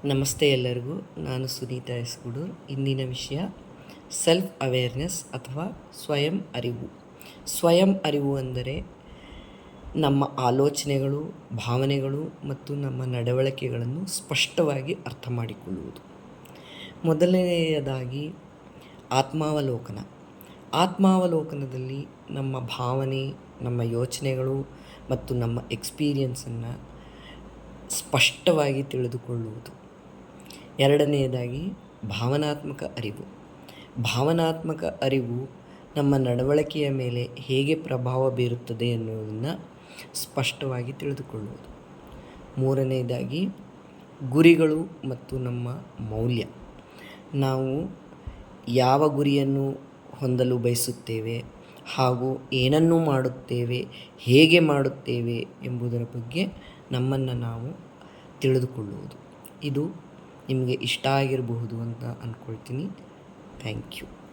ನಮಸ್ತೆ ಎಲ್ಲರಿಗೂ. ನಾನು ಸುನೀತಾ ಎಸ್ ಗುಡೂರ್. ಇಂದಿನ ವಿಷಯ ಸೆಲ್ಫ್ ಅವೇರ್ನೆಸ್ ಅಥವಾ ಸ್ವಯಂ ಅರಿವು. ಸ್ವಯಂ ಅರಿವು ಅಂದರೆ ನಮ್ಮ ಆಲೋಚನೆಗಳು, ಭಾವನೆಗಳು ಮತ್ತು ನಮ್ಮ ನಡವಳಿಕೆಗಳನ್ನು ಸ್ಪಷ್ಟವಾಗಿ ಅರ್ಥ ಮಾಡಿಕೊಳ್ಳುವುದು. ಮೊದಲನೆಯದಾಗಿ ಆತ್ಮಾವಲೋಕನ. ಆತ್ಮಾವಲೋಕನದಲ್ಲಿ ನಮ್ಮ ಭಾವನೆ, ನಮ್ಮ ಯೋಚನೆಗಳು ಮತ್ತು ನಮ್ಮ ಎಕ್ಸ್ಪೀರಿಯನ್ಸನ್ನು ಸ್ಪಷ್ಟವಾಗಿ ತಿಳಿದುಕೊಳ್ಳುವುದು. ಎರಡನೆಯದಾಗಿ ಭಾವನಾತ್ಮಕ ಅರಿವು. ಭಾವನಾತ್ಮಕ ಅರಿವು ನಮ್ಮ ನಡವಳಿಕೆಯ ಮೇಲೆ ಹೇಗೆ ಪ್ರಭಾವ ಬೀರುತ್ತದೆ ಎನ್ನುವುದನ್ನು ಸ್ಪಷ್ಟವಾಗಿ ತಿಳಿದುಕೊಳ್ಳುವುದು. ಮೂರನೆಯದಾಗಿ ಗುರಿಗಳು ಮತ್ತು ನಮ್ಮ ಮೌಲ್ಯ. ನಾವು ಯಾವ ಗುರಿಯನ್ನು ಹೊಂದಲು ಬಯಸುತ್ತೇವೆ ಹಾಗೂ ಏನನ್ನು ಮಾಡುತ್ತೇವೆ, ಹೇಗೆ ಮಾಡುತ್ತೇವೆ ಎಂಬುದರ ಬಗ್ಗೆ ನಮ್ಮನ್ನು ನಾವು ತಿಳಿದುಕೊಳ್ಳುವುದು. ಇದು ನಿಮಗೆ ಇಷ್ಟ ಆಗಿರಬಹುದು ಅಂತ ಅಂದ್ಕೊಳ್ತೀನಿ. Thank you.